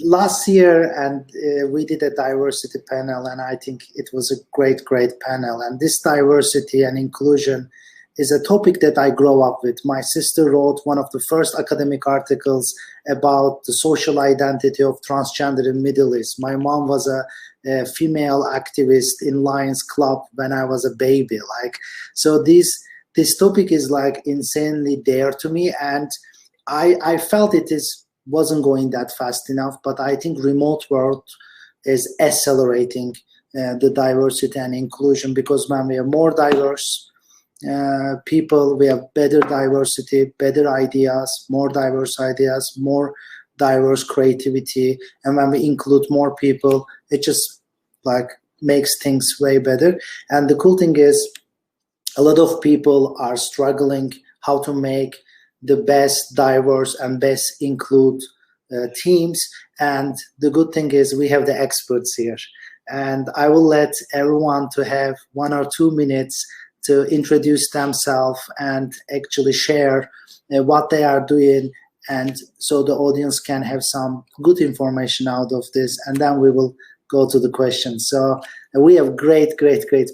last year, and we did a diversity panel, and I think it was a great panel. And this diversity and inclusion is a topic that I grow up with. My sister wrote one of the first academic articles about the social identity of transgender in Middle East. My mom was a female activist in Lions Club when I was a baby. Like, so this topic is like insanely dear to me, and I felt wasn't going that fast enough, but I think remote work is accelerating the diversity and inclusion, because when we are more diverse people, we have better diversity, better ideas, more diverse creativity, and when we include more people, it just like makes things way better. And the cool thing is, a lot of people are struggling how to make the best diverse and best include teams. And the good thing is we have the experts here. And I will let everyone to have 1 or 2 minutes to introduce themselves and actually share what they are doing, and so the audience can have some good information out of this, and then we will go to the questions. So we have great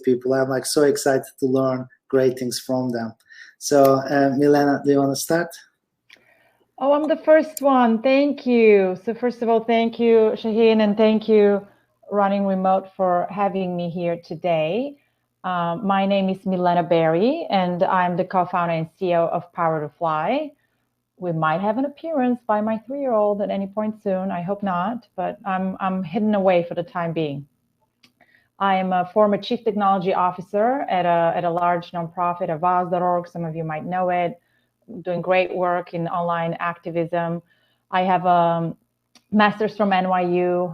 people. I'm like so excited to learn great things from them. So Milena, do you want to start? Oh, I'm the first one. Thank you. So first of all, thank you, Sahin, and thank you, Running Remote, for having me here today. My name is Milena Berry, and I'm the co-founder and CEO of Powertofly. We might have an appearance by my 3-year-old at any point soon. I hope not, but I'm hidden away for the time being. I am a former chief technology officer at a large nonprofit, Avaz.org. Some of you might know it. Doing great work in online activism. I have a master's from NYU,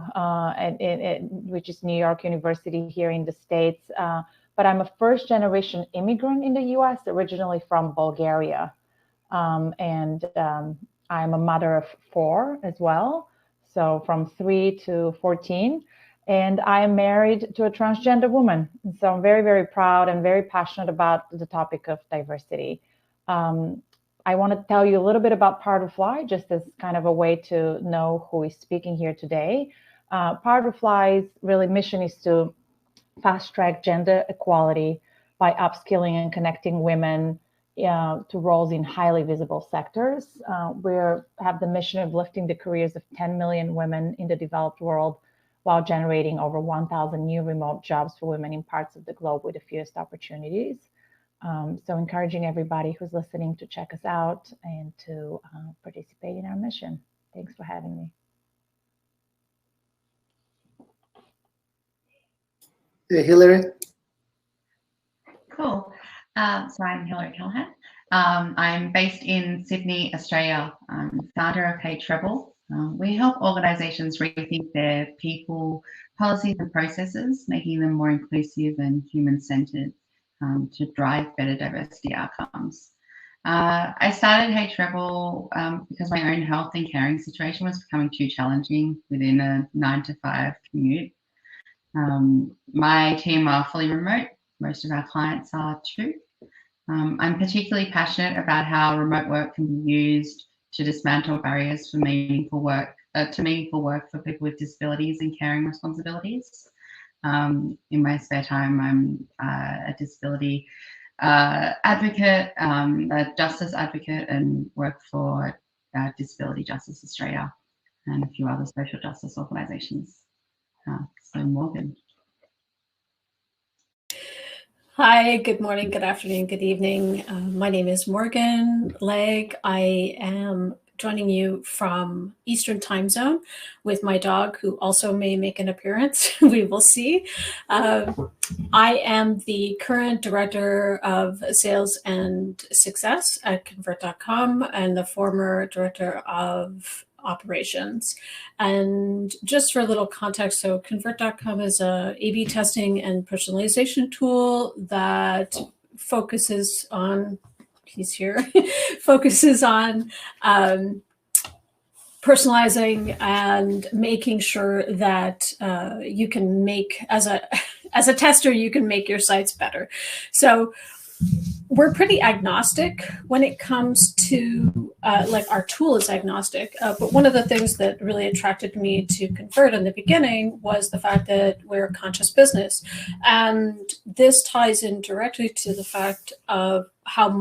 which is New York University here in the States. But I'm a first-generation immigrant in the US, originally from Bulgaria. And I'm a mother of 4 as well, so from 3 to 14. And I am married to a transgender woman. So I'm very proud and very passionate about the topic of diversity. I want to tell you a little bit about Powertofly, just as kind of a way to know who is speaking here today. Powertofly's really mission is to fast-track gender equality by upskilling and connecting women to roles in highly visible sectors. We have the mission of lifting the careers of 10 million women in the developed world while generating over 1,000 new remote jobs for women in parts of the globe with the fewest opportunities. So encouraging everybody who's listening to check us out and to participate in our mission. Thanks for having me. Hilary? Cool. So I'm Hilary Callaghan. I'm based in Sydney, Australia. I'm founder of HRebel. We help organizations rethink their people, policies and processes, making them more inclusive and human-centered to drive better diversity outcomes. I started HRebel because my own health and caring situation was becoming too challenging within a 9-to-5 commute. My team are fully remote. Most of our clients are too. I'm particularly passionate about how remote work can be used to dismantle barriers for meaningful work for people with disabilities and caring responsibilities. In my spare time, I'm a disability advocate, a justice advocate, and work for Disability Justice Australia and a few other social justice organisations. So Morgan. Hi, good morning, good afternoon, good evening. My name is Morgan Legge. I am joining you from Eastern Time Zone with my dog, who also may make an appearance. We will see. I am the current director of sales and success at Convert.com and the former director of operations. And just for a little context, so Convert.com is a A/B testing and personalization tool that focuses on, he's here, focuses on personalizing and making sure that you can make, as a tester, you can make your sites better. So we're pretty agnostic when it comes to like our tool is agnostic. But one of the things that really attracted me to Convert in the beginning was the fact that we're a conscious business. And this ties in directly to the fact of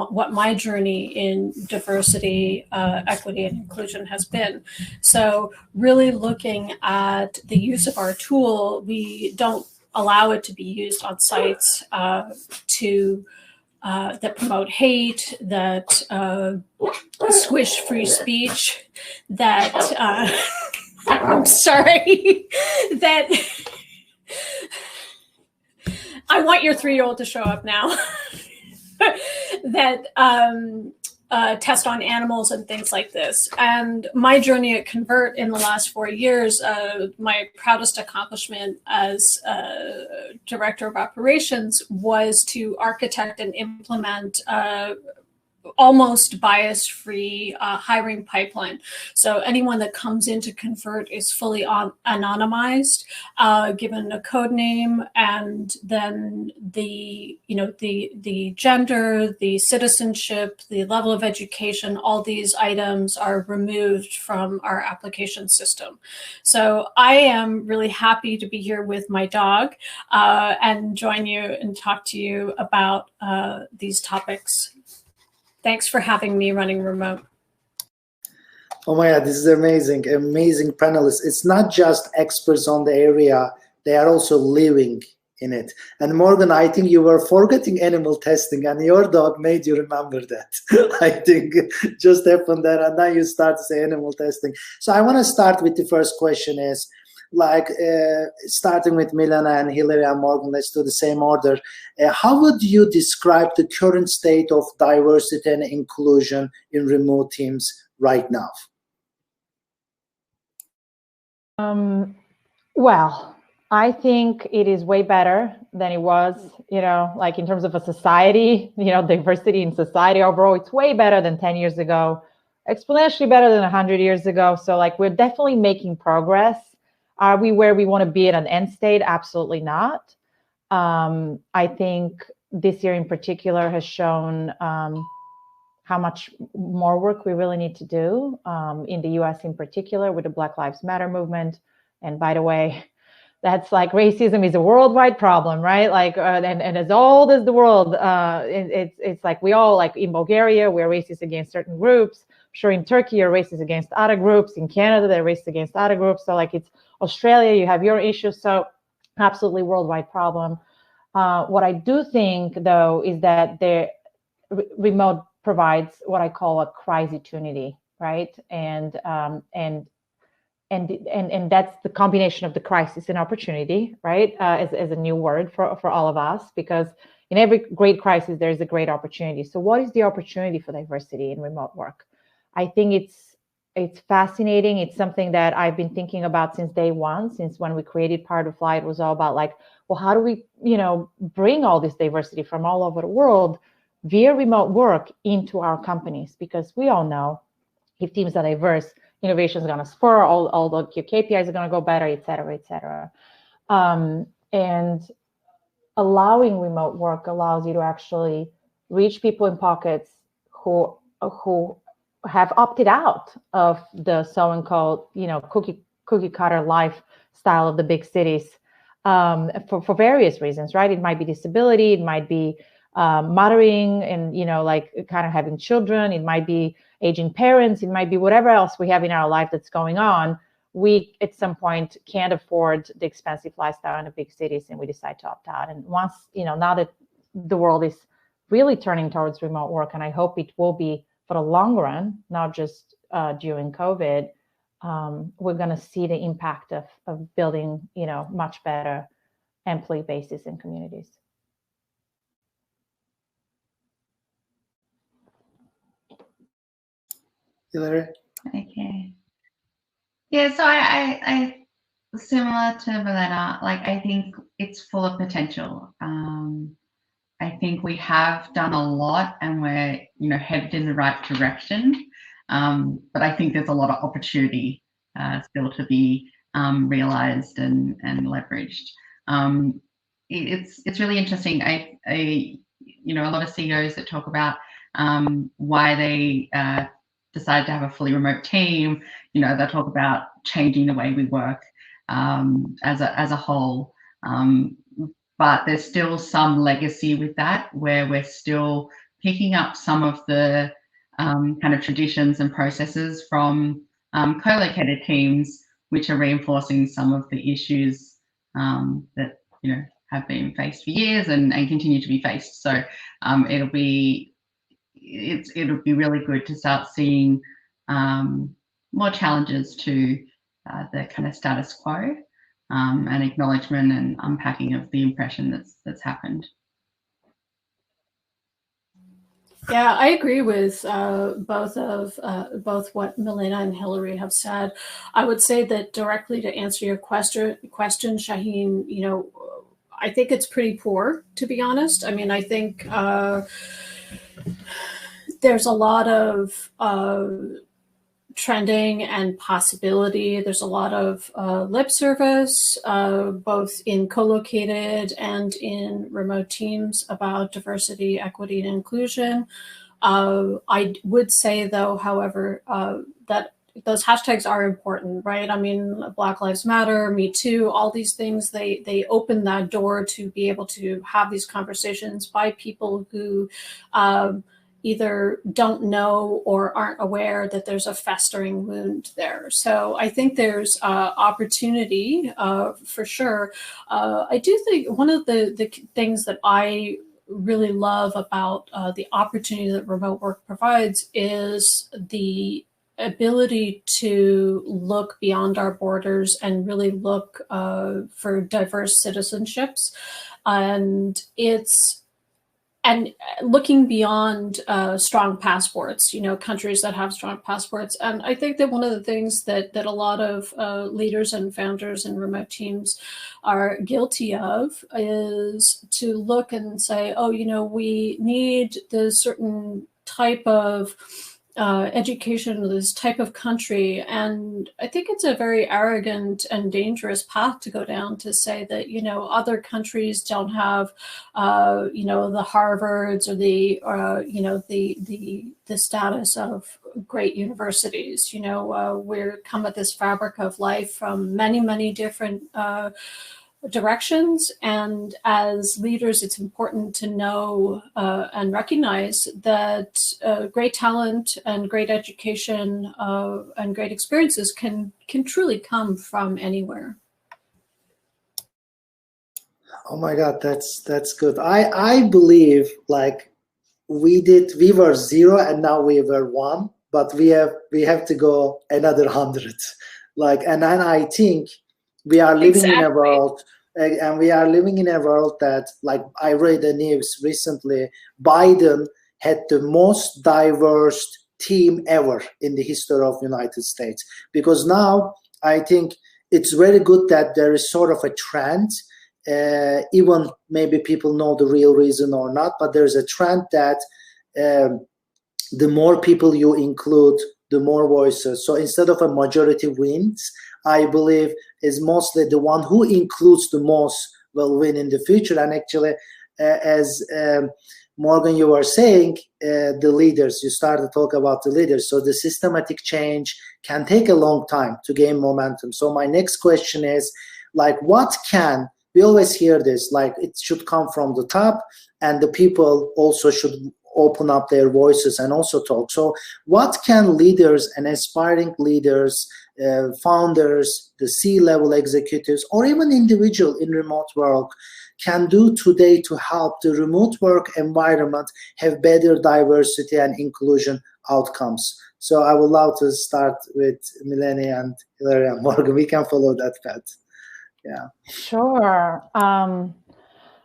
what my journey in diversity, equity, and inclusion has been. So really looking at the use of our tool, we don't allow it to be used on sites that promote hate, that squish free speech, that I'm sorry, that I want your 3-year-old to show up now. That test on animals and things like this. And my journey at Convert in the last 4 years, my proudest accomplishment as director of operations was to architect and implement almost bias-free hiring pipeline. So anyone that comes into Convert is fully anonymized, given a code name, and then the gender, the citizenship, the level of education, all these items are removed from our application system. So I am really happy to be here with my dog and join you and talk to you about these topics. Thanks for having me running remote. Oh my God, this is amazing, amazing panelists. It's not just experts on the area, they are also living in it. And Morgan, I think you were forgetting animal testing and your dog made you remember that. I think just happened there and now you start to say animal testing. So I want to start with the first question is, like starting with Milena and Hilary and Morgan, let's do the same order. How would you describe the current state of diversity and inclusion in remote teams right now? Well, I think it is way better than it was, like in terms of a society, diversity in society overall, it's way better than 10 years ago, exponentially better than 100 years ago. So like we're definitely making progress. Are we where we want to be at an end state? Absolutely not. I think this year in particular has shown how much more work we really need to do in the US in particular with the Black Lives Matter movement. And by the way, that's like racism is a worldwide problem, right? Like, and as old as the world, it's like we all, like in Bulgaria, we're racist against certain groups. Sure, in Turkey, you're racist against other groups. In Canada, they're racist against other groups. So like it's Australia, you have your issues. So absolutely worldwide problem. What I do think, though, is that the remote provides what I call a crisis-opportunity, right? And that's the combination of the crisis and opportunity, right? As a new word for all of us, because in every great crisis, there's a great opportunity. So what is the opportunity for diversity in remote work? I think it's fascinating. It's something that I've been thinking about since day one, since when we created Powertofly. It was all about like, well, how do we, bring all this diversity from all over the world via remote work into our companies? Because we all know if teams are diverse, innovation is going to spur, all the KPIs are going to go better, et cetera, et cetera. And allowing remote work allows you to actually reach people in pockets who have opted out of the so-and-called, cookie cutter lifestyle of the big cities for various reasons, right? It might be disability, it might be mothering and, like kind of having children, it might be aging parents, it might be whatever else we have in our life that's going on. We, at some point, can't afford the expensive lifestyle in the big cities and we decide to opt out. And once, now that the world is really turning towards remote work, and I hope it will be for the long run, not just during COVID, we're going to see the impact of building, much better employee bases and communities. Hilary? Okay. Yeah, so I similar to Milena, like I think it's full of potential. I think we have done a lot and we're, headed in the right direction. But I think there's a lot of opportunity still to be realized and leveraged. It's really interesting. A lot of CEOs that talk about why they decided to have a fully remote team, you know, they talk about changing the way we work as a whole. But there's still some legacy with that, where we're still picking up some of the kind of traditions and processes from co-located teams, which are reinforcing some of the issues that, you know, have been faced for years and continue to be faced. So it'll be really good to start seeing more challenges to the kind of status quo and acknowledgement and unpacking of the impression that's happened. Yeah, I agree with both what Milena and Hilary have said. I would say that directly to answer your question, Sahin, you know, I think it's pretty poor, to be honest. I mean, I think there's a lot of trending and possibility. There's a lot of lip service, both in co-located and in remote teams, about diversity, equity, and inclusion. I would say, though, however, that those hashtags are important, right? I mean, Black Lives Matter, Me Too, all these things, they open that door to be able to have these conversations by people who either don't know or aren't aware that there's a festering wound there. So I think there's opportunity for sure. I do think one of the things that I really love about the opportunity that remote work provides is the ability to look beyond our borders and really look for diverse citizenships. And looking beyond strong passports, you know, countries that have strong passports. And I think that one of the things that a lot of leaders and founders and remote teams are guilty of is to look and say, oh, you know, we need this certain type of education, this type of country. And I think it's a very arrogant and dangerous path to go down, to say that, you know, other countries don't have, you know, the Harvards or the, you know, the status of great universities. You know, we're come at this fabric of life from many, many different directions, and as leaders, it's important to know and recognize that great talent and great education and great experiences can truly come from anywhere. Oh my God, that's good. I believe, like, we were 0 and now we were 1, but we have to go another 100. Like, and then I think we are living in a world. And we are living in a world that, like, I read the news recently, Biden had the most diverse team ever in the history of the United States. Because now I think it's very good that there is sort of a trend, even maybe people know the real reason or not, but there's a trend that the more people you include, the more voices. So instead of a majority wins, I believe is mostly the one who includes the most will win in the future. And actually, as Morgan, you were saying, the leaders, you started to talk about the leaders. So the systematic change can take a long time to gain momentum. So my next question is, like, we always hear this, like, it should come from the top, and the people also should open up their voices and also talk. So what can leaders and aspiring leaders, founders, the C-level executives, or even individual in remote work can do today to help the remote work environment have better diversity and inclusion outcomes? So I would love to start with Milena and Hilary and Morgan. We can follow that path. Yeah. Sure.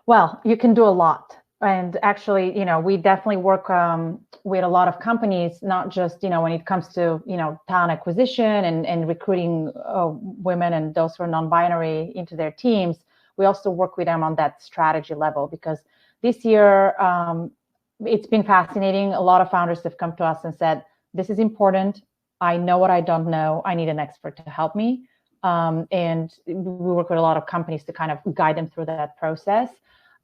Well, you can do a lot. And actually, you know, we definitely work with a lot of companies, not just, you know, when it comes to, you know, talent acquisition and recruiting women and those who are non-binary into their teams. We also work with them on that strategy level, because this year it's been fascinating. A lot of founders have come to us and said, this is important. I know what I don't know. I need an expert to help me. And we work with a lot of companies to kind of guide them through that process.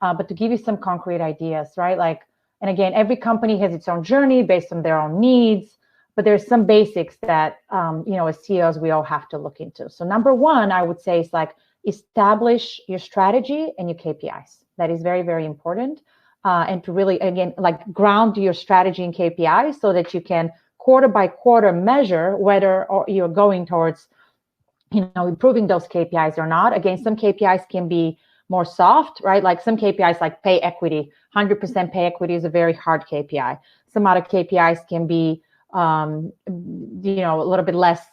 But to give you some concrete ideas, right? Like, and again, every company has its own journey based on their own needs. but there's some basics that, as CEOs, we all have to look into. So number one, I would say is like establish your strategy and your KPIs. That is very, very important. And to really, again, like ground your strategy and KPIs so that you can quarter by quarter measure whether you're going towards, improving those KPIs or not. Again, some KPIs can be more soft, right? Like some KPIs like pay equity, 100% pay equity is a very hard KPI. Some other KPIs can be, a little bit less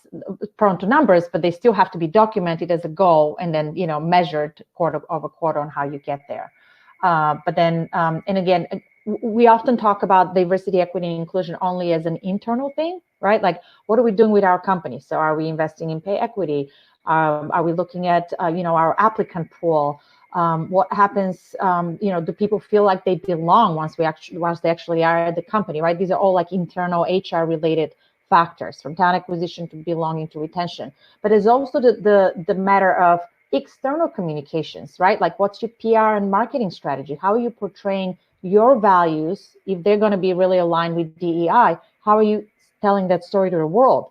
prone to numbers, but they still have to be documented as a goal and then, measured quarter over quarter on how you get there. But then, and again, we often talk about diversity, equity, and inclusion only as an internal thing, right? Like, what are we doing with our company? So are we investing in pay equity? Are we looking at, our applicant pool? What happens, do people feel like they belong once they actually are at the company, right? These are all like internal HR related factors, from talent acquisition to belonging to retention. But there's also the matter of external communications, right? Like, what's your PR and marketing strategy? How are you portraying your values? If they're going to be really aligned with DEI, how are you telling that story to the world?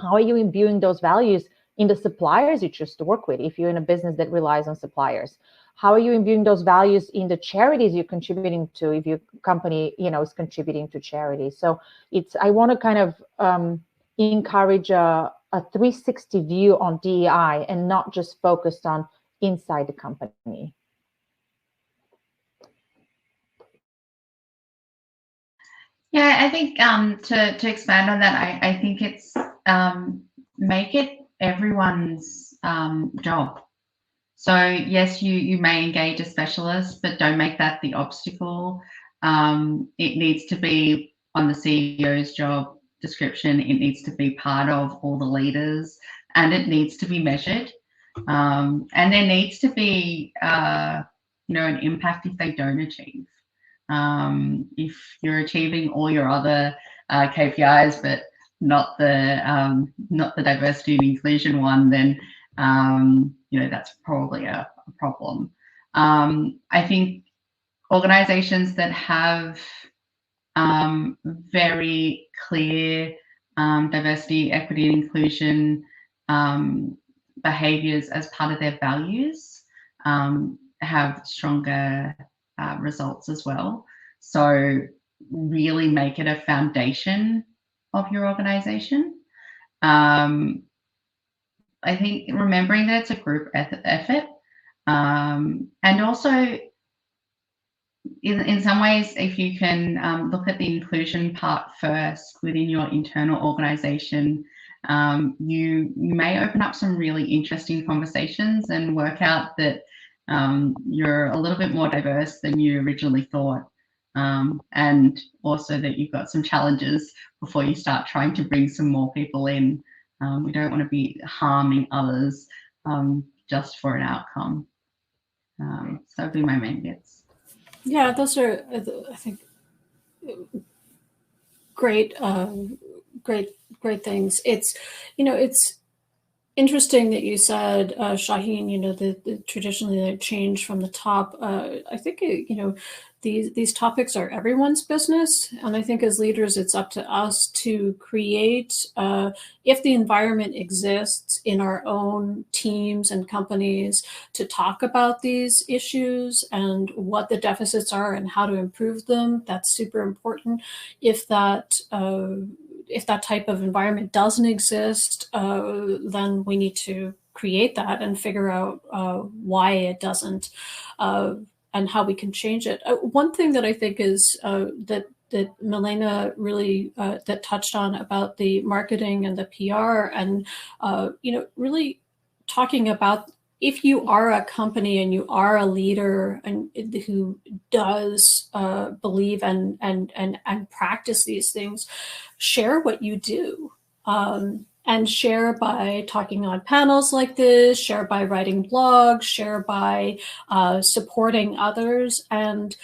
How are you imbuing those values in the suppliers you choose to work with if you're in a business that relies on suppliers? How are you imbuing those values in the charities you're contributing to if your company, is contributing to charity? So I want to kind of encourage a 360 view on DEI and not just focused on inside the company. Yeah, I think to expand on that, I think it's make it everyone's job. So yes, you may engage a specialist, but don't make that the obstacle. It needs to be on the CEO's job description. It needs to be part of all the leaders, and it needs to be measured. And there needs to be, an impact if they don't achieve. If you're achieving all your other KPIs, but not the diversity and inclusion one, then that's probably a problem. I think organizations that have very clear diversity, equity, and inclusion behaviors as part of their values have stronger results as well. So really make it a foundation of your organization. I think remembering that it's a group effort, and also in some ways, if you can look at the inclusion part first within your internal organization, you may open up some really interesting conversations and work out that you're a little bit more diverse than you originally thought, and also that you've got some challenges before you start trying to bring some more people in. We don't want to be harming others just for an outcome. So that'd be my main bits. Yeah, those are, I think, great things. It's, it's interesting that you said, Sahin, the traditionally the change from the top. I think, these topics are everyone's business. And I think as leaders, it's up to us to create, if the environment exists in our own teams and companies, to talk about these issues and what the deficits are and how to improve them. That's super important. If that type of environment doesn't exist, then we need to create that and figure out why it doesn't, and how we can change it. One thing that I think is that Milena really that touched on about the marketing and the PR, and really talking about, if you are a company and you are a leader and who does believe and practice these things, share what you do. And share by talking on panels like this, share by writing blogs, share by supporting others. And,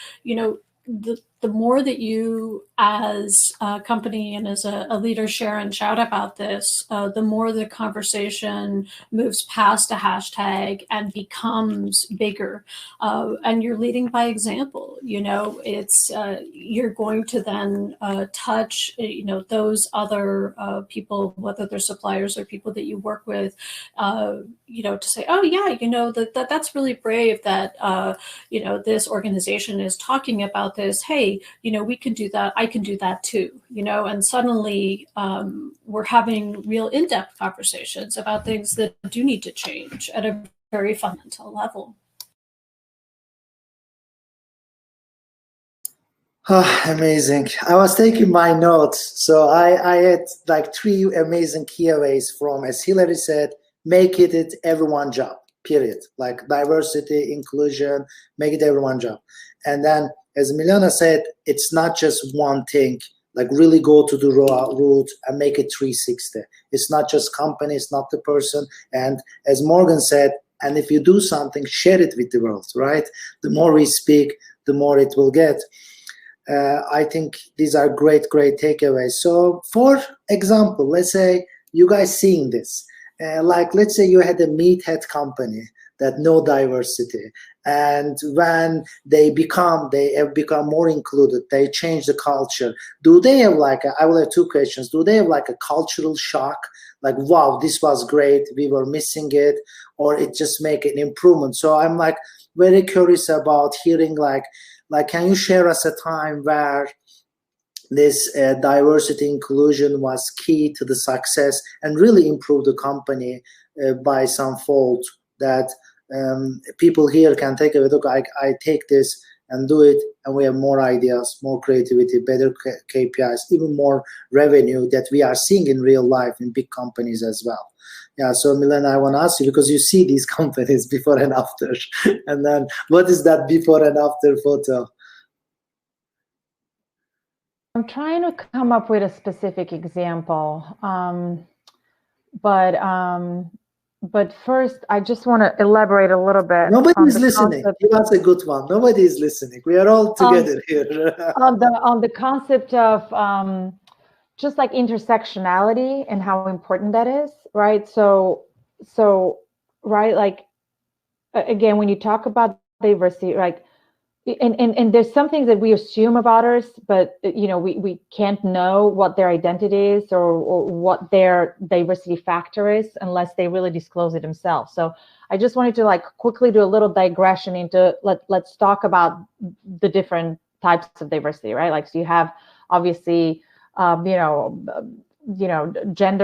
the more that you as a company and as a leader share and shout about this, the more the conversation moves past a hashtag and becomes bigger. And you're leading by example. You know, it's you're going to then touch, you know, those other people, whether they're suppliers or people that you work with, you know, to say, oh yeah, you know, that's really brave that you know, this organization is talking about this. Hey, you know, we can do that. I can do that too, you know, and suddenly we're having real in-depth conversations about things that do need to change at a very fundamental level. Oh, amazing. I was taking my notes. So I had like 3 amazing keyways from, as Hilary said, make it everyone's job, period. Like diversity, inclusion, make it everyone's job. And then, as Milena said, it's not just one thing, like really go to the root and make it 360. It's not just company, it's not the person. And as Morgan said, and if you do something, share it with the world, right? The more we speak, the more it will get. I think these are great takeaways. So for example, let's say you guys seeing this, like let's say you had a meathead company that no diversity, and when they have become more included, they change the culture. Do they have like I will have 2 questions. Do they have like a cultural shock, like wow, this was great, we were missing it, or it just make an improvement? So I'm like very curious about hearing like can you share us a time where this diversity inclusion was key to the success and really improved the company by some fold that people here can take away? Look, I take this and do it, and we have more ideas, more creativity, better KPIs, even more revenue that we are seeing in real life in big companies as well. Yeah, so Milena, I want to ask you, because you see these companies before and after, and then what is that before and after photo? I'm trying to come up with a specific example, but first, I just want to elaborate a little bit. Nobody is listening. That's a good one. Nobody is listening. We are all together here. on the concept of just like intersectionality and how important that is, right? So right, like again, when you talk about diversity, like, and there's some things that we assume about others, but you know, we can't know what their identity is or what their diversity factor is unless they really disclose it themselves. So I just wanted to like quickly do a little digression into let's talk about the different types of diversity, right? Like, so you have obviously gender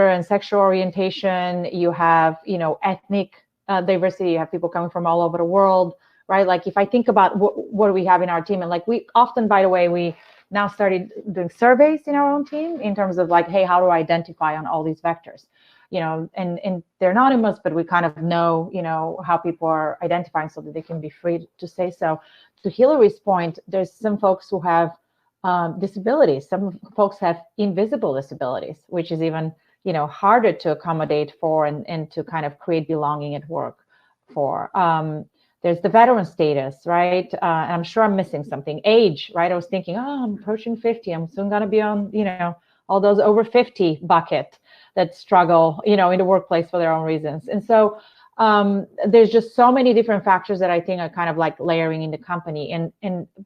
and sexual orientation. You have ethnic diversity. You have people coming from all over the world. Right? Like if I think about what do we have in our team, and like we often, by the way, we now started doing surveys in our own team in terms of like, hey, how do I identify on all these vectors? And they're anonymous, but we kind of know, how people are identifying so that they can be free to say so. To Hilary's point, there's some folks who have disabilities. Some folks have invisible disabilities, which is even, harder to accommodate for and to kind of create belonging at work for. There's the veteran status, right? And I'm sure I'm missing something. Age, right? I was thinking, I'm approaching 50. I'm soon going to be on, all those over 50 bucket that struggle, in the workplace for their own reasons. And so there's just so many different factors that I think are kind of like layering in the company. And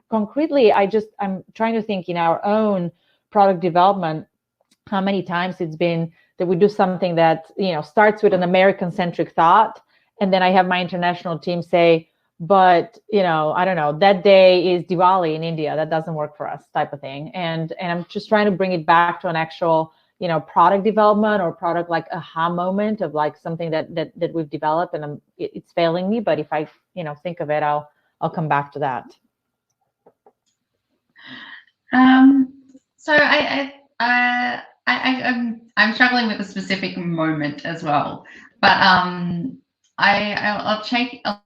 concretely, I'm trying to think in our own product development, how many times it's been that we do something that, starts with an American-centric thought. And then I have my international team say, but, I don't know, that day is Diwali in India. That doesn't work for us, type of thing. And I'm just trying to bring it back to an actual, product development or product like aha moment of like something that we've developed, and it's failing me. But if I, think of it, I'll come back to that. So I'm struggling with a specific moment as well, but I'll take a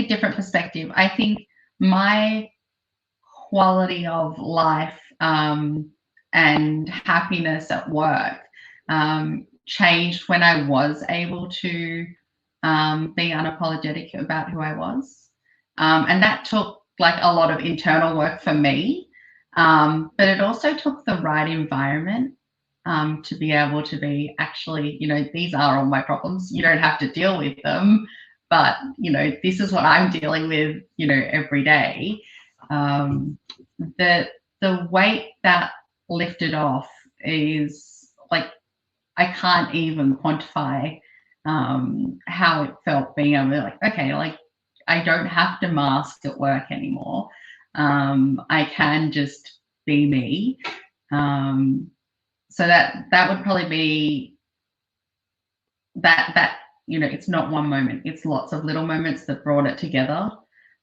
different perspective. I think my quality of life and happiness at work changed when I was able to be unapologetic about who I was, and that took like a lot of internal work for me. But it also took the right environment to be able to be actually, these are all my problems. You don't have to deal with them, but, this is what I'm dealing with, every day. The weight that lifted off is like, I can't even quantify how it felt being able to okay, I don't have to mask at work anymore. I can just be me. So that would probably be that it's not one moment, it's lots of little moments that brought it together.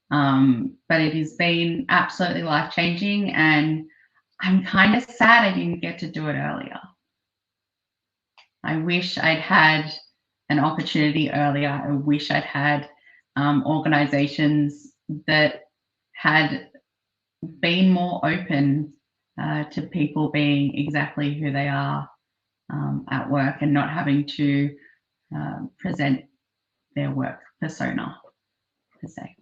But it has been absolutely life-changing, and I'm kind of sad I didn't get to do it earlier. I wish I'd had an opportunity earlier. I wish I'd had organizations that had been more open to people being exactly who they are at work and not having to present their work persona per se.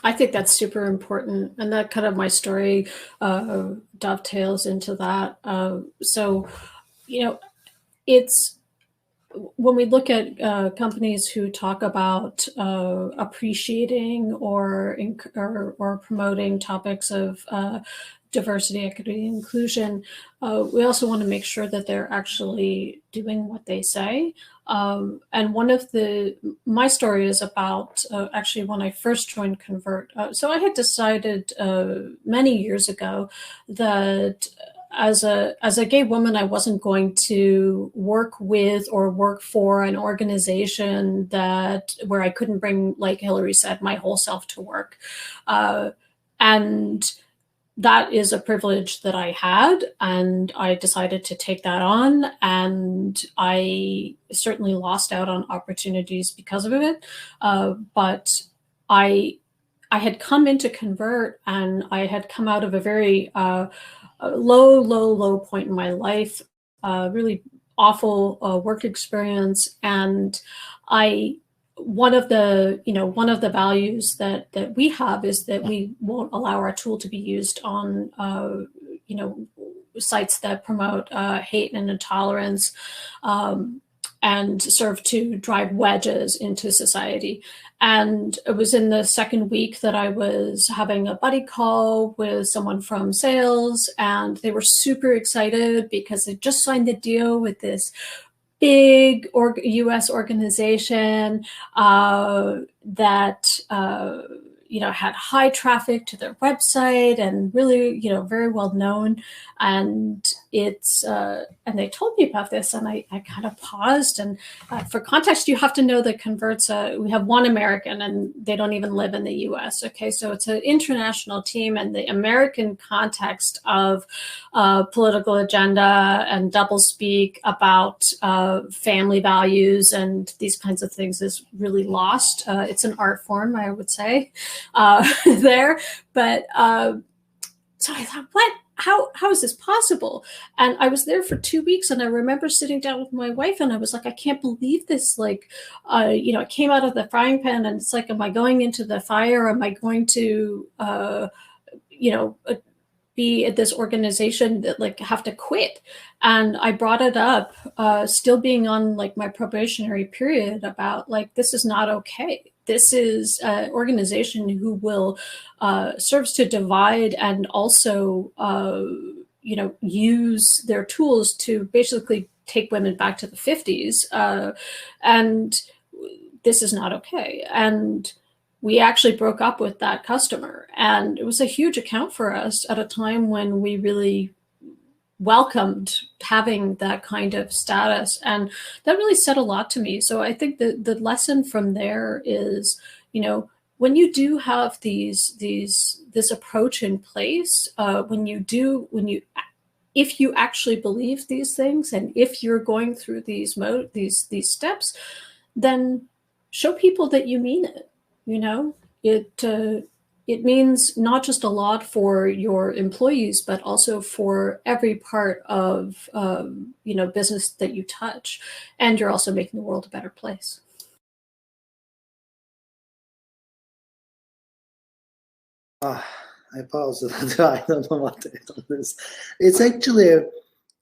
I think that's super important, and that kind of my story dovetails into that. So, it's when we look at companies who talk about appreciating or promoting topics of diversity, equity, and inclusion, we also want to make sure that they're actually doing what they say. And one of my story is about actually when I first joined Convert. So I had decided many years ago that as a gay woman, I wasn't going to work with or work for an organization where I couldn't bring, like Hilary said, my whole self to work. And that is a privilege that I had, and I decided to take that on, and I certainly lost out on opportunities because of it. But I had come into Convert, and I had come out of a very low point in my life, really awful work experience, and one of the values that we have is that we won't allow our tool to be used on sites that promote hate and intolerance and serve to drive wedges into society. And it was in the second week that I was having a buddy call with someone from sales, and they were super excited because they just signed the deal with this big U.S. organization that had high traffic to their website and really very well known. And and they told me about this, and I kind of paused. And for context, you have to know that Convert's we have one American, and they don't even live in the U.S. Okay, so it's an international team, and the American context of political agenda and doublespeak about family values and these kinds of things is really lost. It's an art form, I would say, there. But so I thought, what? How is this possible? And I was there for 2 weeks, and I remember sitting down with my wife, and I was like, I can't believe this. Like, I came out of the frying pan, and it's like, am I going into the fire? Am I going to, be at this organization that have to quit? And I brought it up, still being on my probationary period, about this is not okay. This is an organization who will serves to divide and also use their tools to basically take women back to the 50s, and this is not okay. And we actually broke up with that customer, and it was a huge account for us at a time when we really welcomed having that kind of status, and that really said a lot to me. So I think the lesson from there is, when you do have this approach in place, if you actually believe these things, and if you're going through these steps, then show people that you mean it. It means not just a lot for your employees, but also for every part of business that you touch, and you're also making the world a better place. I paused. I don't know what to add on this. It's actually,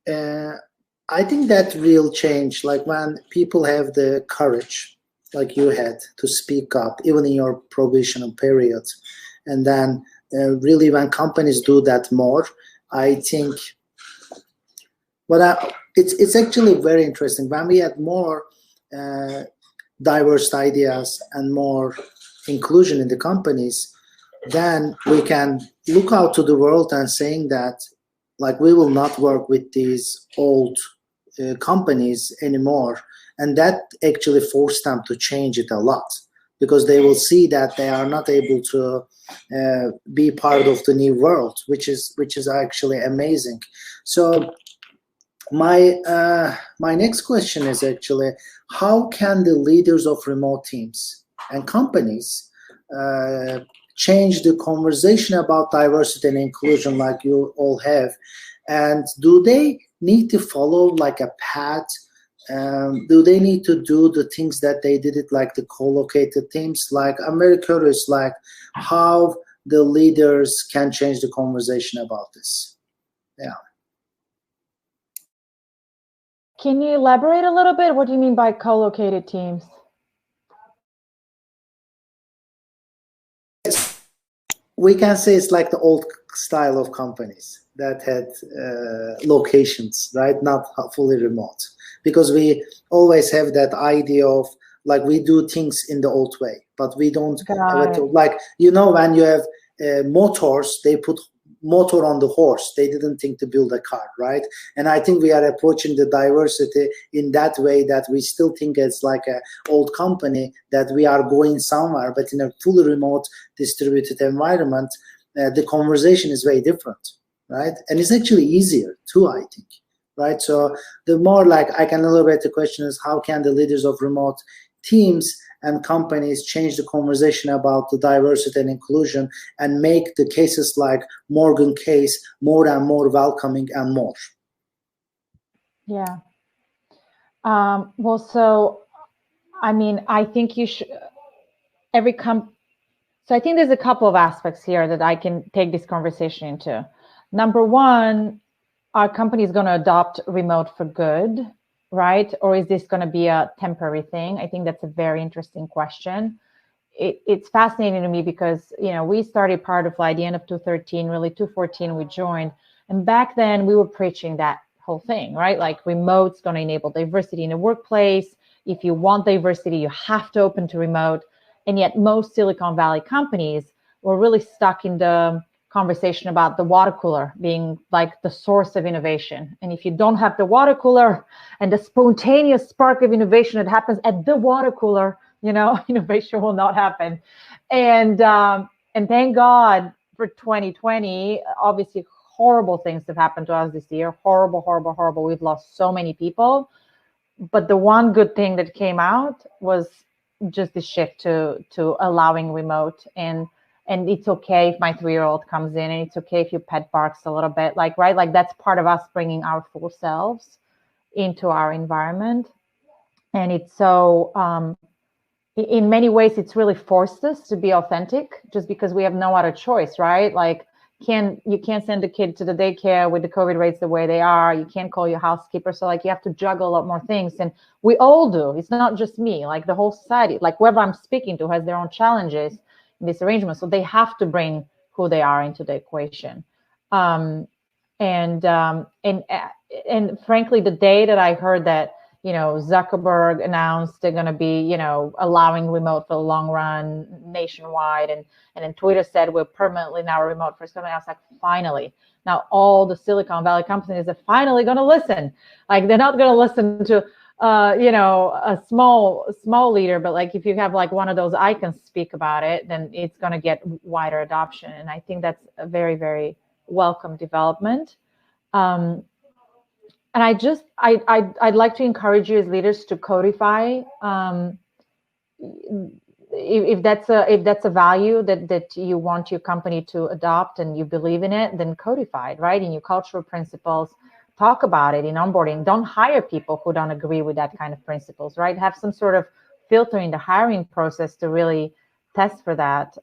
I think that real change, like when people have the courage, like you had, to speak up, even in your probational period, and then really when companies do that more, I think. But it's actually very interesting when we had more diverse ideas and more inclusion in the companies. Then we can look out to the world and saying that, like, we will not work with these old companies anymore, and that actually forced them to change it a lot, because they will see that they are not able to be part of the new world, which is actually amazing. So my next question is actually, how can the leaders of remote teams and companies change the conversation about diversity and inclusion like you all have? And do they need to follow like a path? Do they need to do the things that they did it like the co-located teams? Like, I'm very curious, like how the leaders can change the conversation about this. Yeah. Can you elaborate a little bit? What do you mean by co-located teams? We can say it's like the old style of companies that had locations, right? Not fully remote, because we always have that idea of like we do things in the old way, but we don't have it. Like, you know, when you have motors, they put motor on the horse. They didn't think to build a car, right? And I think we are approaching the diversity in that way, that we still think it's like an old company, that we are going somewhere, but in a fully remote distributed environment, the conversation is very different, right? And it's actually easier too, I think, right? So the more like I can elaborate the question is, how can the leaders of remote teams and companies change the conversation about the diversity and inclusion and make the cases like Morgan case more and more welcoming and more? Yeah. Well, so, I mean, I think you should, so I think there's a couple of aspects here that I can take this conversation into. Number one, are companies going to adopt remote for good, right? Or is this going to be a temporary thing? I think that's a very interesting question. It's fascinating to me because, you know, we started Powertofly at the end of 2013, really 2014 we joined. And back then we were preaching that whole thing, right? Like, remote's going to enable diversity in the workplace. If you want diversity, you have to open to remote. And yet most Silicon Valley companies were really stuck in the conversation about the water cooler being like the source of innovation. And if you don't have the water cooler and the spontaneous spark of innovation that happens at the water cooler, you know, innovation will not happen. And thank God for 2020. Obviously, horrible things have happened to us this year. Horrible, horrible, horrible. We've lost so many people. But the one good thing that came out was just the shift to allowing remote. And it's okay if my 3-year-old comes in, and it's okay if your pet barks a little bit, like, right? Like, that's part of us bringing our full selves into our environment. And it's so, in many ways, it's really forced us to be authentic just because we have no other choice, right? Like, you can't send a kid to the daycare with the COVID rates the way they are. You can't call your housekeeper. So like, you have to juggle a lot more things. And we all do. It's not just me, like the whole society, like whoever I'm speaking to has their own challenges in this arrangement. So they have to bring who they are into the equation. And frankly, the day that I heard that, you know, Zuckerberg announced they're going to be, you know, allowing remote for the long run nationwide, and then Twitter said we're permanently now a remote first company, I was like, finally. Now all the Silicon Valley companies are finally going to listen. Like, they're not going to listen to you know, a small leader, but like, if you have like one of those icons speak about it, then it's going to get wider adoption. And I think that's a very, very welcome development. And I'd like to encourage you as leaders to codify. If that's a value that you want your company to adopt and you believe in it, then codify it, right? In your cultural principles, talk about it in onboarding. Don't hire people who don't agree with that kind of principles, right? Have some sort of filter in the hiring process to really test for that.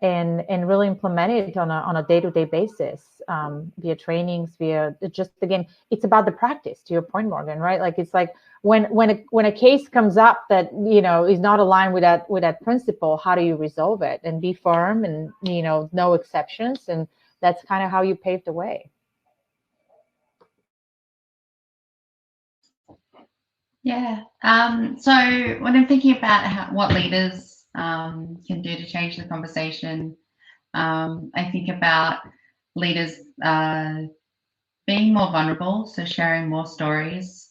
and really implement it on a day-to-day basis, via trainings, via just, again, it's about the practice, to your point, Morgan, right? Like, it's like when a case comes up that, is not aligned with that principle, how do you resolve it and be firm and, no exceptions? And that's kind of how you pave the way. Yeah. So when I'm thinking about what leaders can do to change the conversation, I think about leaders being more vulnerable, so sharing more stories.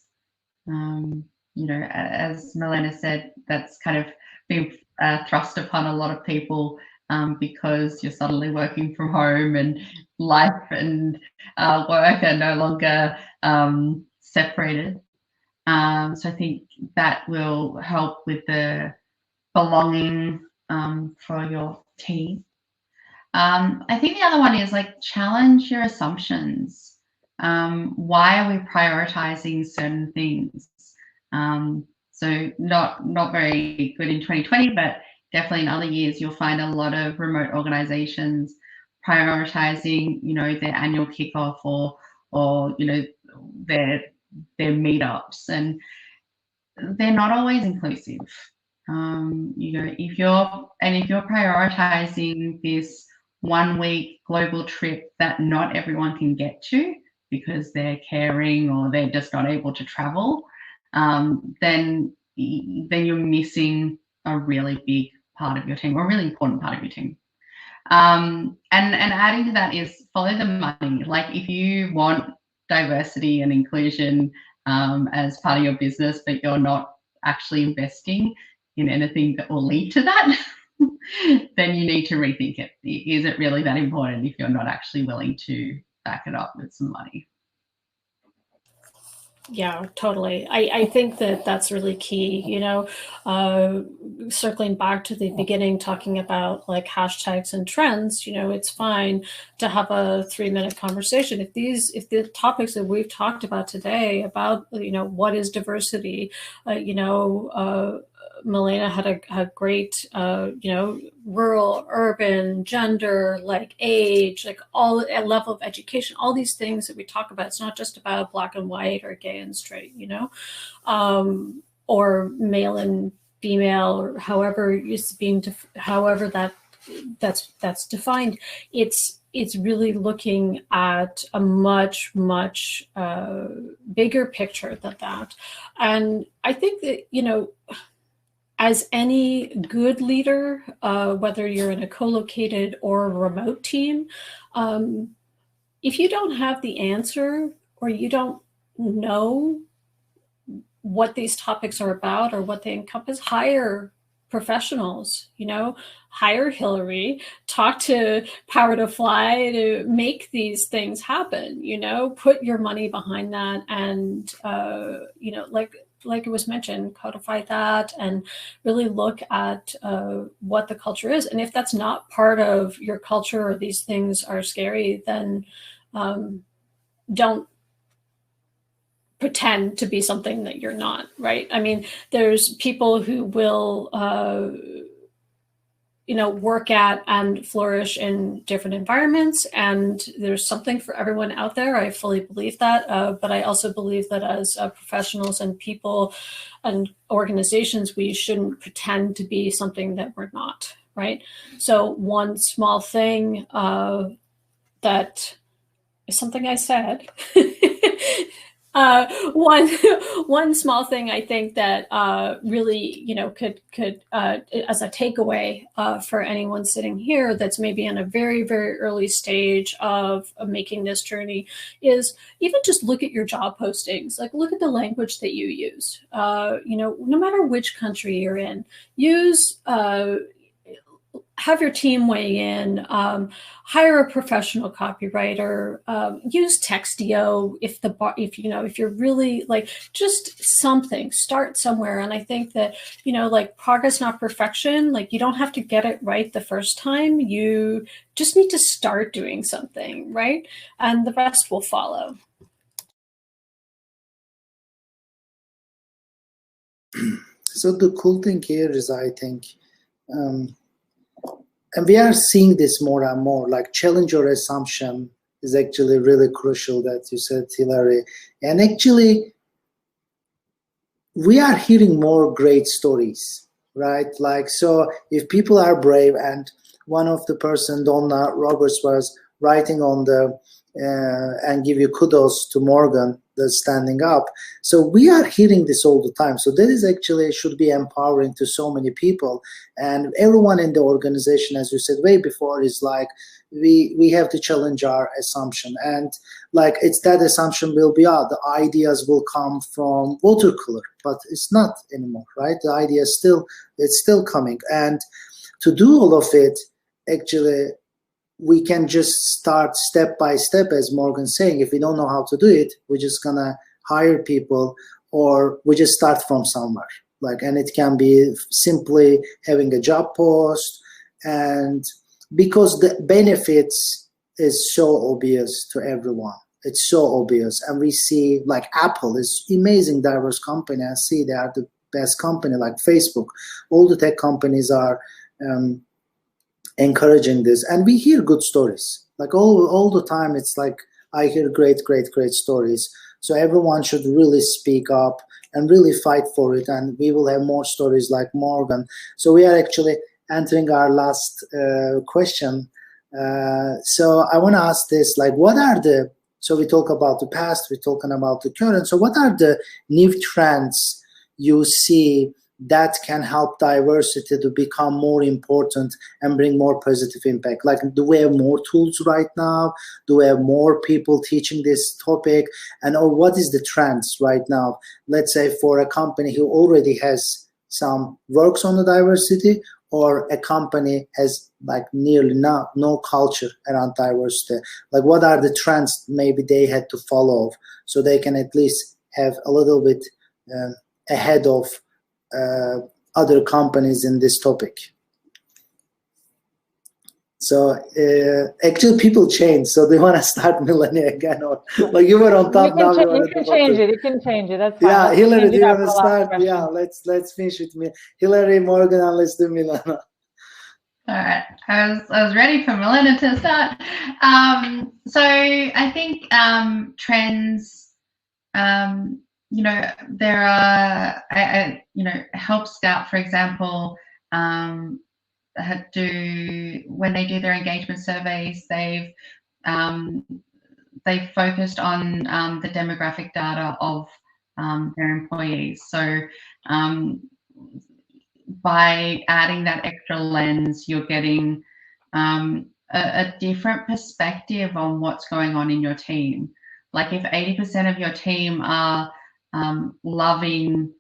As Milena said, that's kind of been thrust upon a lot of people because you're suddenly working from home and life and work are no longer separated. So I think that will help with the belonging for your team. I think the other one is like challenge your assumptions. Why are we prioritizing certain things? So not very good in 2020, but definitely in other years, you'll find a lot of remote organizations prioritizing, their annual kickoff or their meetups, and they're not always inclusive. If you're prioritizing this 1 week global trip that not everyone can get to because they're caring or they're just not able to travel, then you're missing a really big part of your team, or a really important part of your team. And adding to that is follow the money. Like, if you want diversity and inclusion as part of your business, but you're not actually investing in anything that will lead to that, then you need to rethink it. Is it really that important if you're not actually willing to back it up with some money? Yeah, totally. I think that that's really key, circling back to the beginning, talking about like hashtags and trends, it's fine to have a 3-minute conversation. If the topics that we've talked about today about, what is diversity, Milena had a great, rural, urban, gender, like age, like all a level of education, all these things that we talk about. It's not just about black and white or gay and straight, or male and female, or however it's being, however that's defined. It's really looking at a much bigger picture than that. And I think that, as any good leader, whether you're in a co-located or a remote team, if you don't have the answer or you don't know what these topics are about or what they encompass, hire professionals, hire Hilary, talk to Powertofly to make these things happen, put your money behind that, and, like it was mentioned, codify that and really look at what the culture is. And if that's not part of your culture or these things are scary, then don't pretend to be something that you're not, right? I mean, there's people who will, work at and flourish in different environments, and there's something for everyone out there. I fully believe that, but I also believe that as professionals and people and organizations, we shouldn't pretend to be something that we're not, right? So one small thing that is something I said. One small thing I think that really, could as a takeaway for anyone sitting here that's maybe in a very, very early stage of making this journey is even just look at your job postings. Like, look at the language that you use. No matter which country you're in, use. Have your team weigh in, hire a professional copywriter, use Textio if you're really like, just something, start somewhere. And I think that, like, progress, not perfection. Like, you don't have to get it right the first time. You just need to start doing something, right? And the rest will follow. So the cool thing here is, I think, and we are seeing this more and more, like challenge your assumption is actually really crucial that you said, Hilary. And actually, we are hearing more great stories, right? Like, so if people are brave, and one of the person, Donna Roberts, was writing on the, and give you kudos to Morgan, the standing up. So we are hearing this all the time. So that is actually should be empowering to so many people. And everyone in the organization, as you said way before, is like, we have to challenge our assumption. And like, it's that assumption will be, the ideas will come from water cooler, but it's not anymore, right? The idea is still, it's still coming. And to do all of it, actually, we can just start step by step, as Morgan's saying. If we don't know how to do it, we're just gonna hire people, or we just start from somewhere. Like, and it can be simply having a job post, and because the benefits is so obvious to everyone. It's so obvious. And we see, like, Apple is amazing diverse company. I see they are the best company, like Facebook. All the tech companies are encouraging this, and we hear good stories, like all the time. It's like, I hear great stories. So everyone should really speak up and really fight for it, and we will have more stories like Morgan. So we are actually entering our last question. So I want to ask this, like, what are the, so we talk about the past, we're talking about the current, so what are the new trends you see that can help diversity to become more important and bring more positive impact? Like, do we have more tools right now? Do we have more people teaching this topic? And or what is the trends right now? Let's say for a company who already has some works on the diversity, or a company has like nearly no culture around diversity. Like, what are the trends maybe they had to follow so they can at least have a little bit ahead of other companies in this topic? So actually people change, so they want to start Milena again, or like you were on top now. You can change it. You can change it. That's fine. Yeah, Let's Hilary, do you want to the start? Yeah, let's finish with me. Hilary, Morgan, and let's do Milena. All right, I was ready for Milena to start. So I think trends. You know, there are, you know, Help Scout, for example, when they do their engagement surveys, they've focused on the demographic data of their employees. So by adding that extra lens, you're getting a different perspective on what's going on in your team. Like, if 80% of your team are loving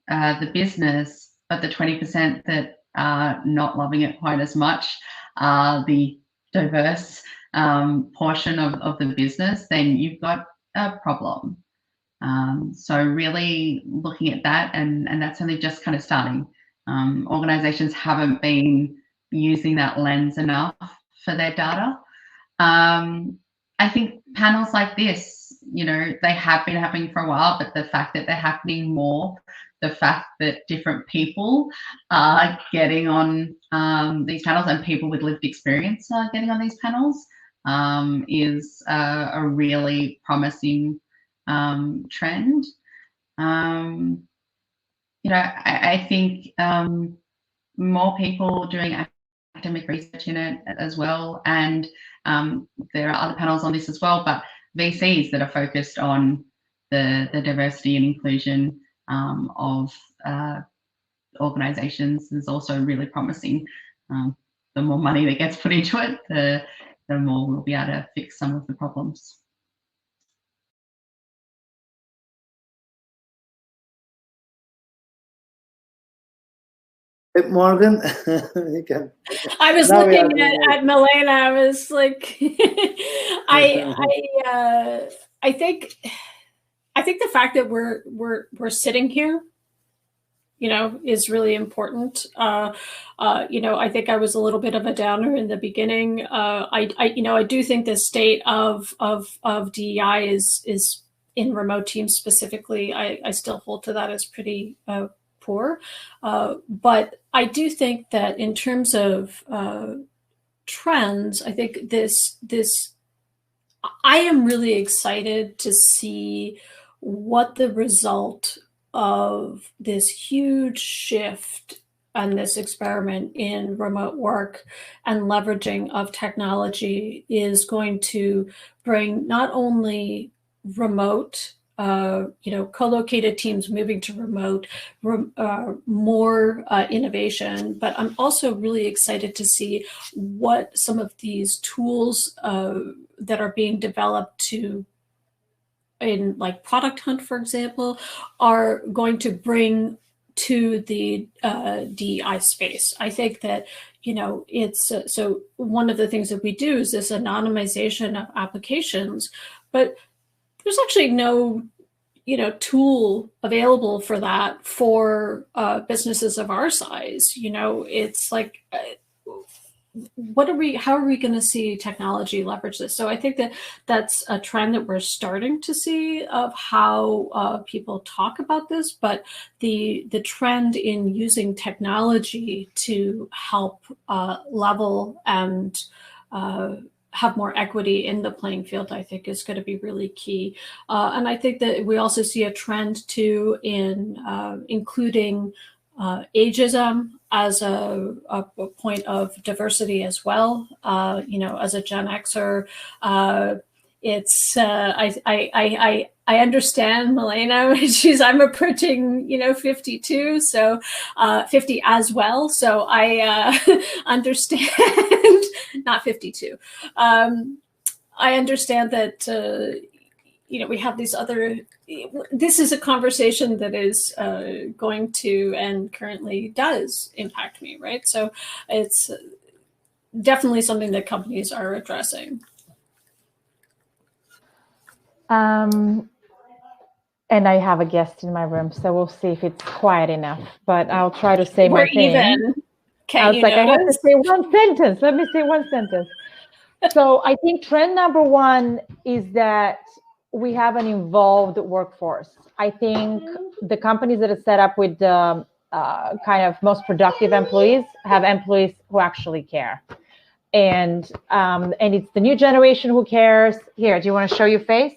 the business, but the 20% that are not loving it quite as much are the diverse portion of the business, then you've got a problem. So really looking at that, and that's only just kind of starting. Organizations haven't been using that lens enough for their data. I think panels like this, you know, they have been happening for a while, but the fact that they're happening more, the fact that different people are getting on these panels, and people with lived experience are getting on these panels, is a really promising trend. You know, I think more people doing academic research in it as well, and there are other panels on this as well, but VCs that are focused on the diversity and inclusion of organizations is also really promising. The more money that gets put into it, the more we'll be able to fix some of the problems. Morgan, you can. I was looking at Milena. I was like, I think the fact that we're sitting here, you know, is really important. You know, I think I was a little bit of a downer in the beginning. You know, I do think the state of DEI is in remote teams specifically. I still hold to that as pretty poor. But I do think that in terms of trends, I think I am really excited to see what the result of this huge shift and this experiment in remote work and leveraging of technology is going to bring, not only remote, co-located teams moving to remote, more innovation, but I'm also really excited to see what some of these tools that are being developed in like Product Hunt, for example, are going to bring to the DEI space. I think that, it's so one of the things that we do is this anonymization of applications, but there's actually no tool available for that for businesses of our size. It's like, how are we going to see technology leverage this? So I think that that's a trend that we're starting to see of how people talk about this, but the trend in using technology to help level and have more equity in the playing field, I think is going to be really key. And I think that we also see a trend too in including ageism as a point of diversity as well. As a Gen Xer, it's I understand Milena. I'm approaching 52, so 50 as well. So I understand, not 52. I understand that we have these other. This is a conversation that is going to and currently does impact me, right? So it's definitely something that companies are addressing. And I have a guest in my room, so we'll see if it's quiet enough, but I'll try to say my thing. Even. I was like, I have to say one sentence. Let me say one sentence. So I think trend number one is that we have an involved workforce. I think the companies that are set up with the kind of most productive employees have employees who actually care. And it's the new generation who cares. Here, do you want to show your face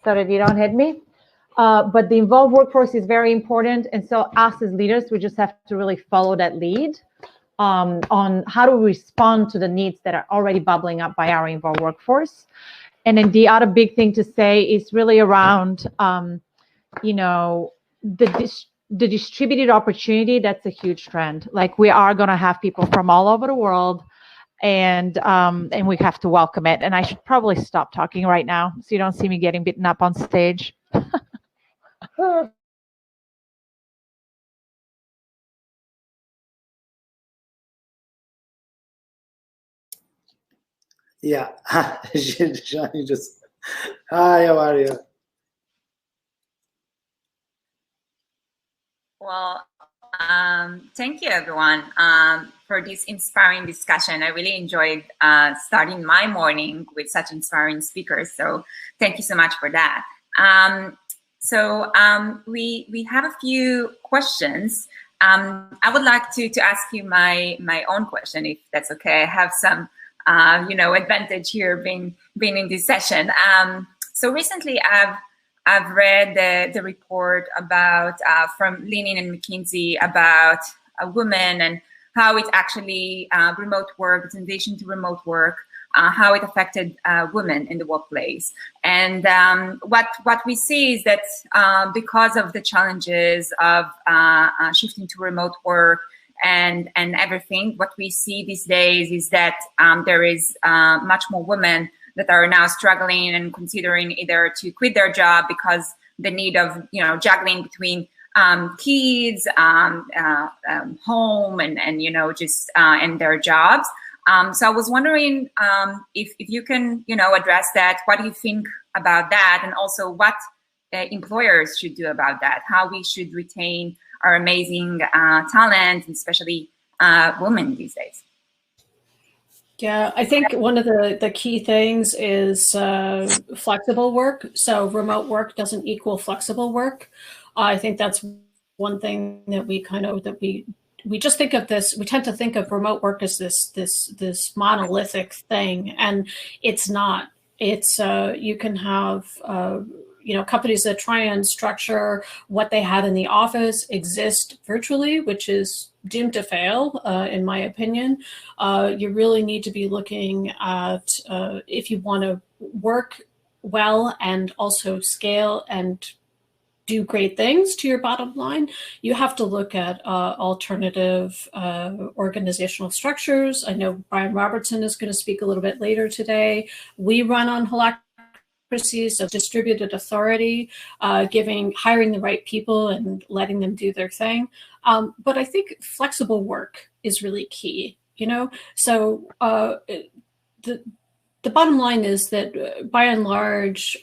so that you don't hit me? But the involved workforce is very important. And so us as leaders, we just have to really follow that lead on how to respond to the needs that are already bubbling up by our involved workforce. And then the other big thing to say is really around, the distributed opportunity. That's a huge trend. Like, we are going to have people from all over the world, and we have to welcome it. And I should probably stop talking right now so you don't see me getting beaten up on stage. Yeah, Johnny just, hi, how are you? Well, thank you everyone for this inspiring discussion. I really enjoyed starting my morning with such inspiring speakers. So thank you so much for that. We have a few questions. I would like to ask you my own question, if that's okay. I have some advantage here being in this session. So recently I've read the report about from Lenin and McKinsey about a woman and how it actually remote work, the transition to remote work, how it affected women in the workplace. And what we see is that because of the challenges of shifting to remote work and everything, what we see these days is that there is much more women that are now struggling and considering either to quit their job because the need of juggling between kids, home, and just and their jobs. So I was wondering if you can address that. What do you think about that, and also what employers should do about that? How we should retain our amazing talent, especially women these days. Yeah, I think one of the key things is flexible work. So remote work doesn't equal flexible work. I think that's one thing that we we just think of this, we tend to think of remote work as this monolithic thing, and it's not. It's you can have companies that try and structure what they had in the office exist virtually, which is doomed to fail, in my opinion. You really need to be looking at, if you want to work well and also scale and do great things to your bottom line, you have to look at alternative organizational structures. I know Brian Robertson is going to speak a little bit later today. We run on holacracies of distributed authority, hiring the right people and letting them do their thing. But I think flexible work is really key, So the bottom line is that by and large,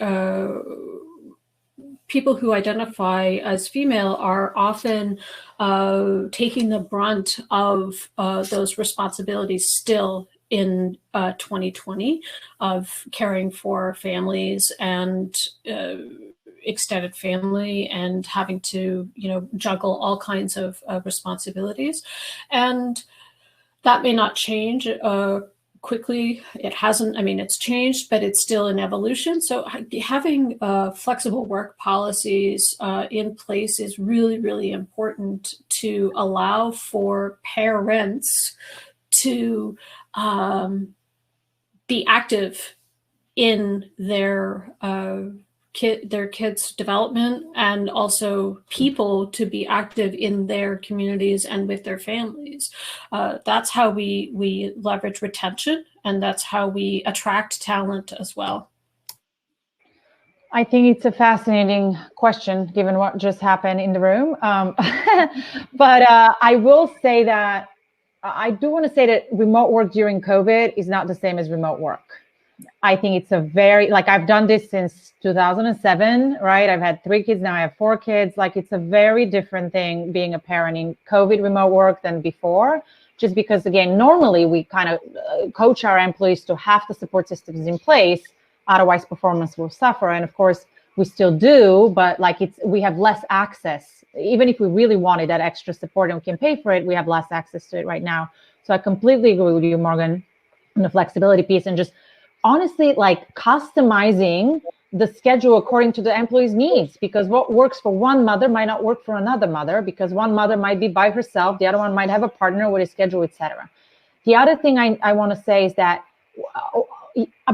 people who identify as female are often taking the brunt of those responsibilities still in 2020 of caring for families and extended family and having to, juggle all kinds of responsibilities. And that may not change quickly. It hasn't, it's changed, but it's still in evolution. So having flexible work policies in place is really, really important to allow for parents to be active in their kids' development, and also people to be active in their communities and with their families. That's how we leverage retention, and that's how we attract talent as well. I think it's a fascinating question, given what just happened in the room. But I will say that I do want to say that remote work during COVID is not the same as remote work. I think it's I've done this since 2007, right? I've had 3 kids, now I have 4 kids. It's a very different thing being a parent in COVID remote work than before, just because, again, normally we kind of coach our employees to have the support systems in place, otherwise performance will suffer. And of course, we still do, but we have less access. Even if we really wanted that extra support and we can pay for it, we have less access to it right now. So I completely agree with you, Morgan, on the flexibility piece, and just honestly, customizing the schedule according to the employee's needs, because what works for one mother might not work for another mother, because one mother might be by herself, the other one might have a partner with a schedule, etc. The other thing I want to say is that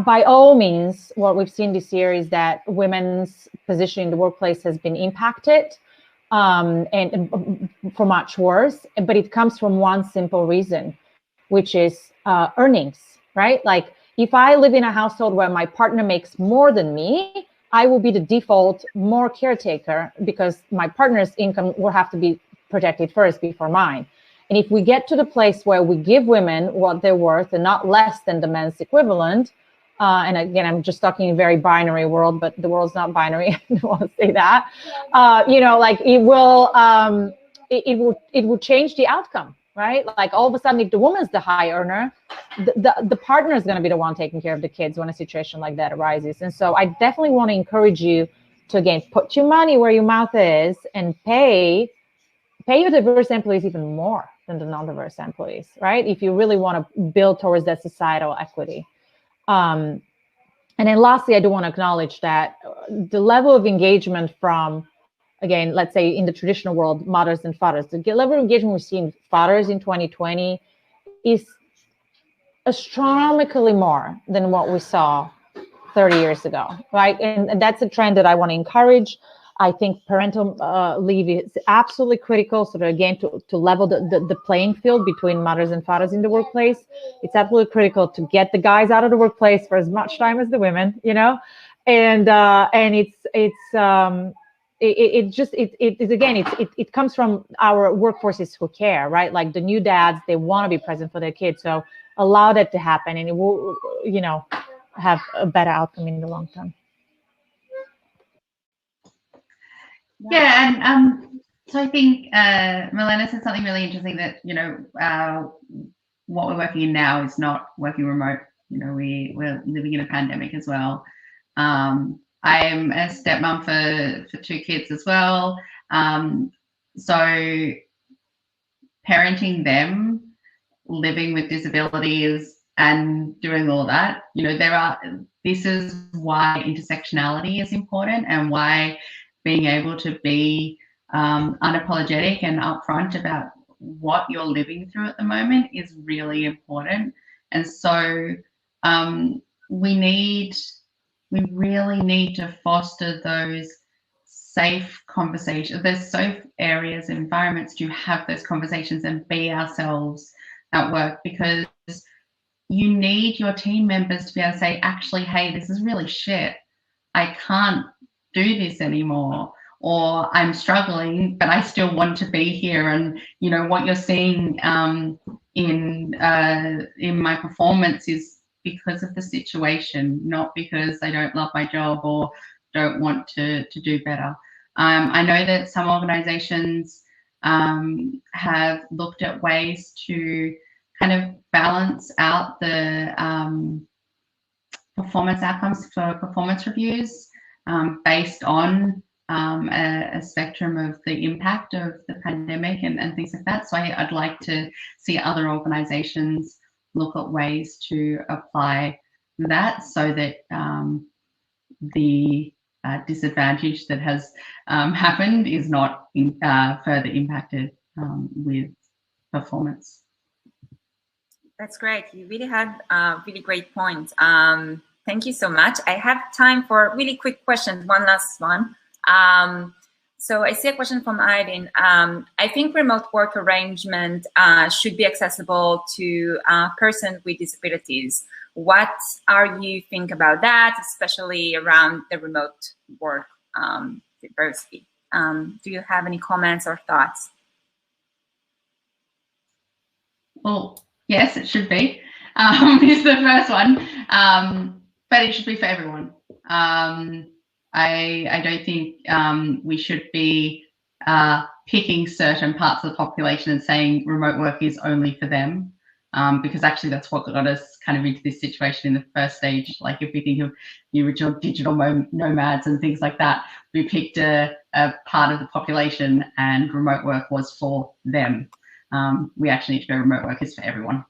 by all means, what we've seen this year is that women's position in the workplace has been impacted, and for much worse, but it comes from one simple reason, which is earnings, right? If I live in a household where my partner makes more than me, I will be the default more caretaker, because my partner's income will have to be protected first before mine. And if we get to the place where we give women what they're worth and not less than the men's equivalent, and again, I'm just talking in a very binary world, but the world's not binary. I don't want to say that. It will change the outcome, right? All of a sudden, if the woman's the high earner, the partner is going to be the one taking care of the kids when a situation like that arises. And so I definitely want to encourage you to, again, put your money where your mouth is and pay your diverse employees even more than the non-diverse employees, right? If you really want to build towards that societal equity. And then lastly, I do want to acknowledge that the level of engagement from, again, let's say in the traditional world, mothers and fathers, the level of engagement we're seeing fathers in 2020 is astronomically more than what we saw 30 years ago, right? And that's a trend that I want to encourage. I think parental leave is absolutely critical. So that, again, to level the playing field between mothers and fathers in the workplace, it's absolutely critical to get the guys out of the workplace for as much time as the women, and it comes from our workforces who care, right? The new dads, they want to be present for their kids. So allow that to happen, and it will, have a better outcome in the long term. Yeah, and so I think Milena said something really interesting, that what we're working in now is not working remote. We're living in a pandemic as well. I'm a stepmom for 2 kids as well. So parenting them, living with disabilities, and doing all that, you know, this is why intersectionality is important, and why being able to be unapologetic and upfront about what you're living through at the moment is really important. And so we really need to foster those safe conversations, those safe areas, environments to have those conversations and be ourselves at work, because you need your team members to be able to say, actually, hey, this is really shit. I can't do this anymore, or I'm struggling, but I still want to be here. And, you know, what you're seeing in my performance is because of the situation, not because I don't love my job or don't want to do better. I know that some organizations have looked at ways to kind of balance out the performance outcomes for performance reviews based on a spectrum of the impact of the pandemic and things like that. So I'd like to see other organizations look at ways to apply that, so that the disadvantage that has happened is not further impacted with performance. That's great. You really had really great points. Thank you so much. I have time for really quick questions. One last one. So I see a question from Irene. I think remote work arrangement should be accessible to persons with disabilities. What are you think about that, especially around the remote work diversity? Do you have any comments or thoughts? Well, yes, it should be. Is the first one, but it should be for everyone. I don't think we should be picking certain parts of the population and saying remote work is only for them, because actually that's what got us kind of into this situation in the first stage. Like, if we think of the original digital nomads and things like that, we picked a part of the population and remote work was for them. We actually need to go remote work is for everyone.